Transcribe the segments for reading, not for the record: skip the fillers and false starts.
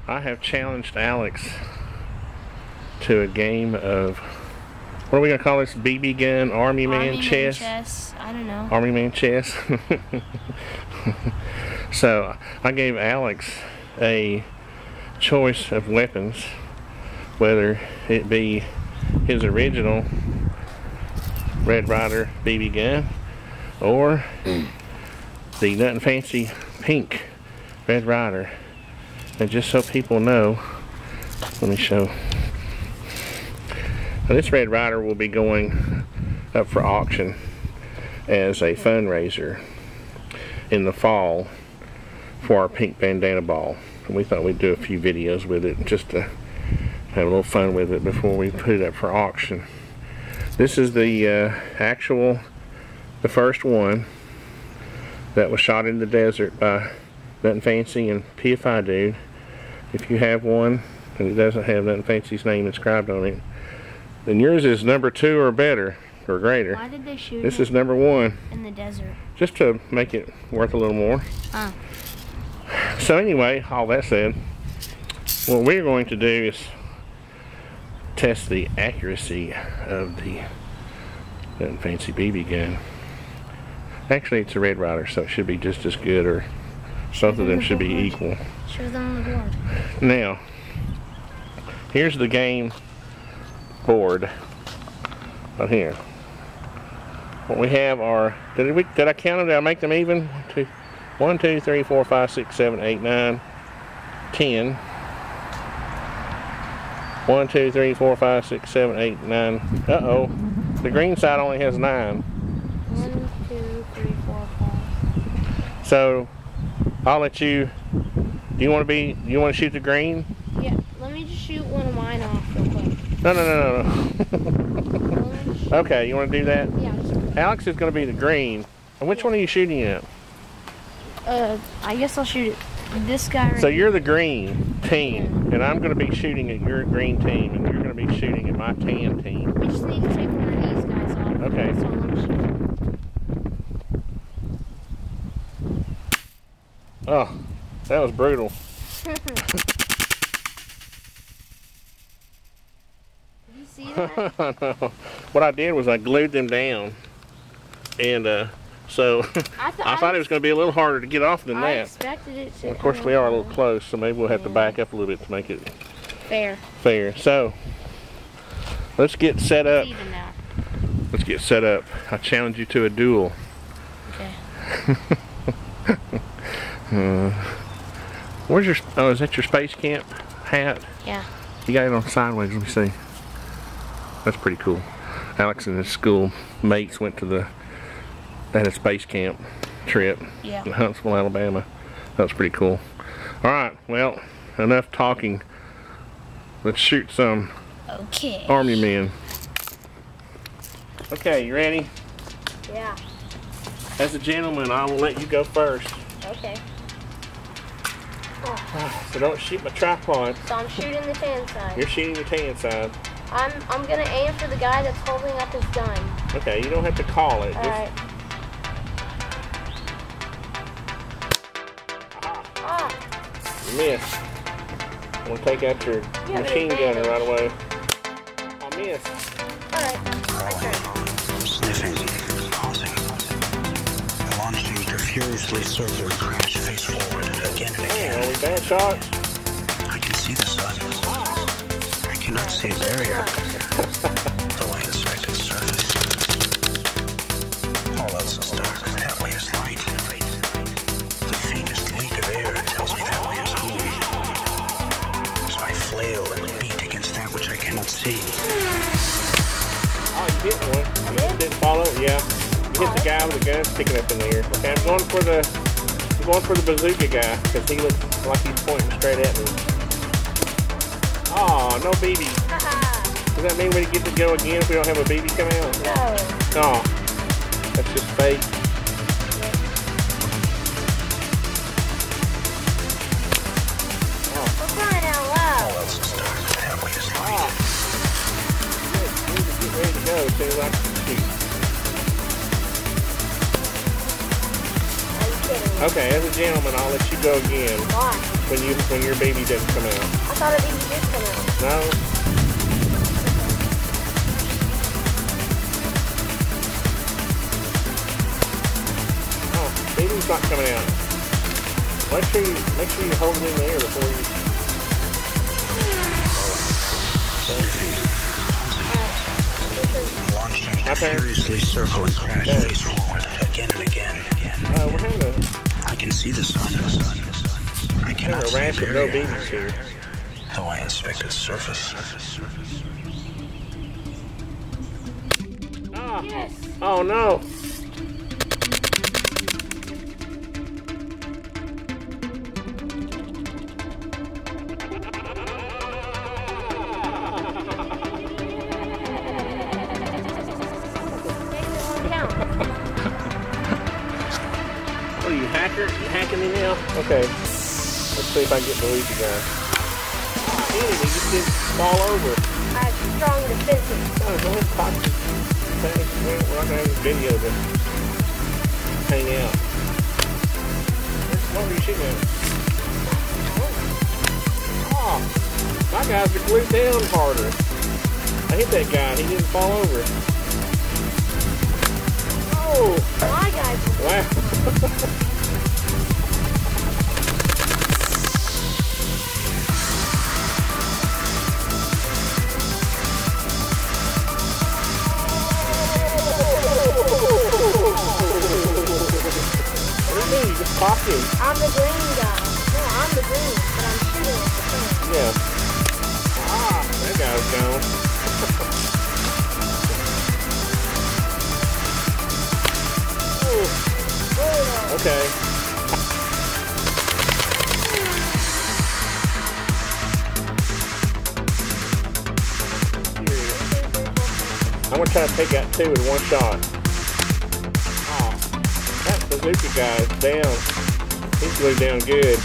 I have challenged Alex to a game of, what are we going to call this? BB gun, Army Man chess? Chess. I don't know. Army Man chess. So I gave Alex a choice of weapons, whether it be his original Red Ryder BB gun or the Nothing Fancy pink Red Ryder. And just so people know, let me show. Now this Red Ryder will be going up for auction as a fundraiser in the fall for our pink bandana ball. And we thought we'd do a few videos with it just to have a little fun with it before we put it up for auction. This is the the first one that was shot in the desert by Nothing Fancy and PFI Dude. If you have one and it doesn't have Nothing Fancy's name inscribed on it, then yours is number 2 or better or greater. Why did they shoot this is number 1 in the desert? Just to make it worth a little more. So anyway, all that said, what we're going to do is test the accuracy of the Nothing Fancy BB gun. Actually, it's a Red Ryder, so it should be just as good, or both of them should be equal. Show them on the board. Now, here's the game board right here. What we have are, did I count them? Did I make them even? 1, 2, 3, 4, 5, 6, 7, 8, 9, 10. 1, 2, 3, 4, 5, 6, 7, 8, 9. Uh-oh. The green side only has 9. 1, 2, 3, 4, 5. So, I'll let you, do you want to shoot the green? Yeah, let me just shoot one of mine off real quick. No. Okay, you want to do that? Yeah. Alex is going to be the green. And which one are you shooting at? I guess I'll shoot it. This guy right So you're the green team, and I'm going to be shooting at your green team, and you're going to be shooting at my tan team. We just need to take one of these guys off. Okay. So I'm gonna shoot. Oh, that was brutal. Did you see that? No. What I did was I glued them down, and so I thought it was going to be a little harder to get off than I that. expected it to. Of course, we are a little close, so maybe we'll have to back up a little bit to make it fair. So, let's get set up. It's even now. Let's get set up. I challenge you to a duel. Okay. Where's your, oh, is that your space camp hat? Yeah. You got it on sideways, let me see. That's pretty cool. Alex and his school mates went to the, they had a space camp trip in Huntsville, Alabama. That was pretty cool. Alright, well, enough talking. Let's shoot some Army men. Okay, you ready? Yeah. As a gentleman, I will let you go first. Okay. So don't shoot my tripod. So I'm shooting the tan side. You're shooting the tan side. I'm gonna aim for the guy that's holding up his gun. Okay, you don't have to call it. Alright. You missed. I'm gonna take out your machine gunner right away. I missed. Alright. Sniffing, pausing, launching to furiously circle, crash face forward again and again. Are we bad shots? I can see the sun. I cannot see a barrier. Though I inspect its surface. All else is dark, that way is light. The faintest leak of air tells me that way is home. So I flail and beat against that which I cannot see. Oh, you hit one. You didn't follow? Yeah. You hit the guy with the gun sticking up in the air. Okay, I'm going for the bazooka guy, because he looks like he's pointing straight at me. Oh, no BB. Does that mean we get to go again if we don't have a BB come out? No. Oh, that's just fake. For crying out loud. All else is dark, that way is light. Get ready to go as soon as I can shoot. Are you kidding me? Okay, as a gentleman, I'll let you go again. Why? when your baby doesn't come out. I thought a baby did come out. No. Oh, baby's not coming out. Make sure you hold it in there before you. Furiously circle and crash face forward again and again. We're having I can see the sun. I cannot a see rash of no babies here. though I inspect its surface. Ah. Yes. Oh no. What are you, hacker? You hacking me now? Okay. Let's see if I can get the Luigi guy. He just didn't fall over. I have strong defenses. No, go ahead and talk to okay. We're not going to have a video to hang out. What were you shooting at? Oh, my guys are glued down harder. I hit that guy. He didn't fall over. Oh! My guys. Wow. Talking. I'm the green guy. No, I'm the green, but I'm shooting at the sun. Yeah. Ah, that guy's gone. Okay. I'm gonna try to take out two in one shot. That bazooka guy is down. He's glued down good.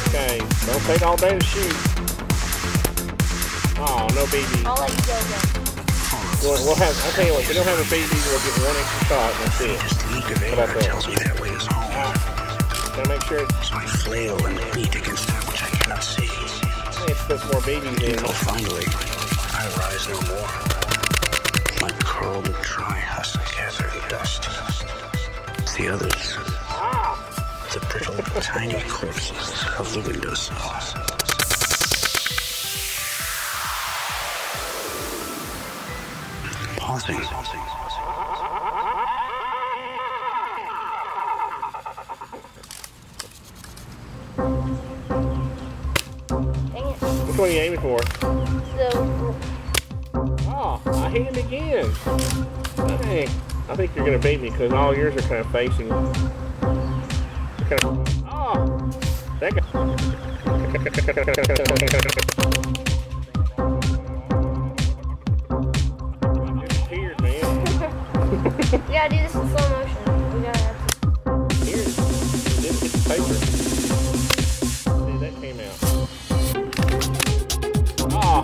Okay, don't take all day to shoot. Oh, no BB. I'll let you go then. We'll have, I'll tell you what, if we don't have a BB, we'll get one extra shot and that's it. How about that? Tells me that way is home. Gotta make sure So I flail and beat against that which I cannot see. it's put more BBs in. Until finally, I rise no more. My curled dry husk gathered in dust. The others, the brittle, tiny corpses of the windowsills. Pausing. Dang it. Which one are you aiming for? So, Oh, I hit him again. Dang. I think you're going to beat me because all yours are kind of facing. Kind of, oh, that guy. Disappeared, man. we gotta do this in slow motion. We gotta have to. Here, it didn't hit the paper. See, that came out. Oh,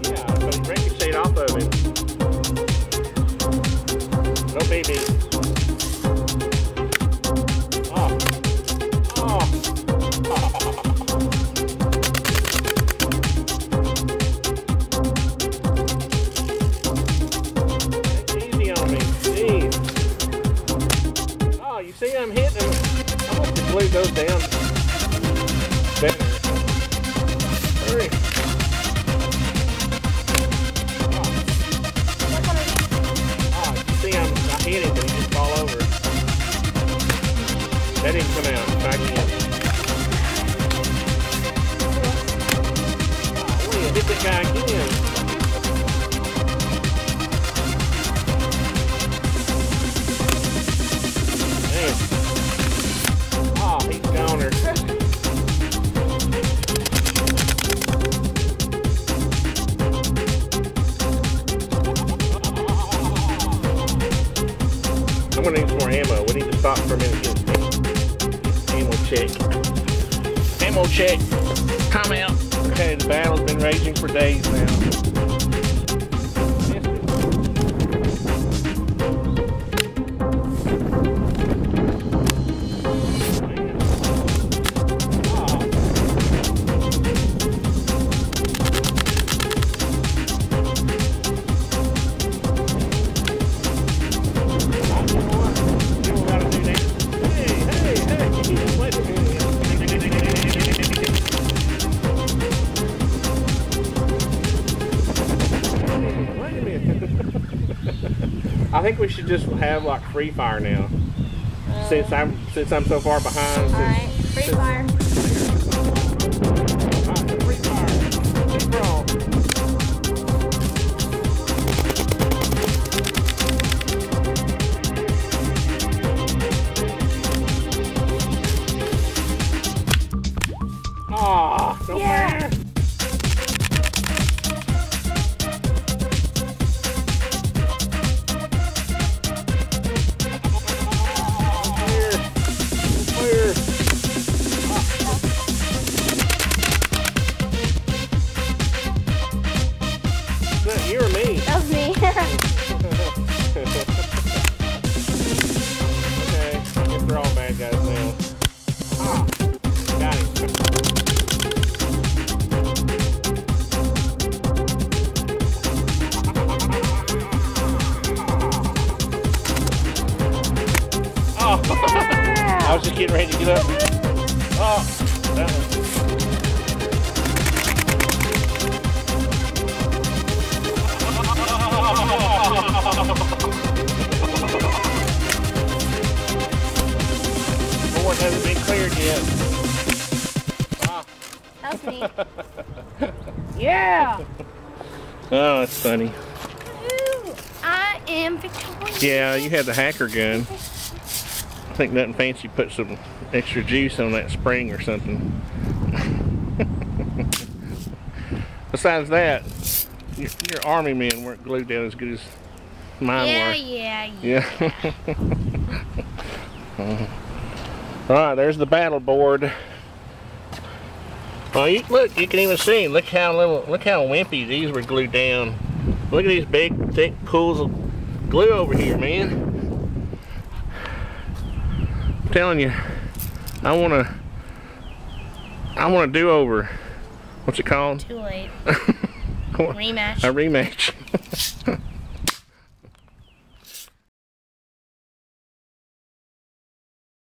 yeah, so he ricocheted off of him. No baby. Oh. Oh. Easy on me. Jeez. Oh, you see I'm hitting him. I hope the glue goes down better. Hurry. Oh, you see I hit him, but he just fall over. That didn't come out. Back in. Oh, you hit that guy again. Man. Oh, he's goner. I'm gonna need some more ammo. We need to stop for a minute. Get ammo check. Ammo check. Time out. Okay, the battle's been raging for days now. I think we should just have like free fire now. Since I'm so far behind. Alright, free fire. Free fire. Keep roll. Aw, so fair. You or me? That was me. Okay, I guess we're all bad guys now. Ah, got him. Oh, Yeah. I was just getting ready to get up. Oh, that one. Board hasn't been cleared yet. Ah. That was me. Yeah. Oh, that's funny. Ooh, I am victorious. Yeah, you had the hacker gun. I think nothing fancy. Put some extra juice on that spring or something. Besides that, your army men weren't glued down as good as mine were. Yeah. Alright, there's the battle board. Oh, look, you can even see. Look how wimpy these were glued down. Look at these big, thick pools of glue over here, man. I'm telling you, I want a do-over. What's it called? Too late. A Rematch. rematch.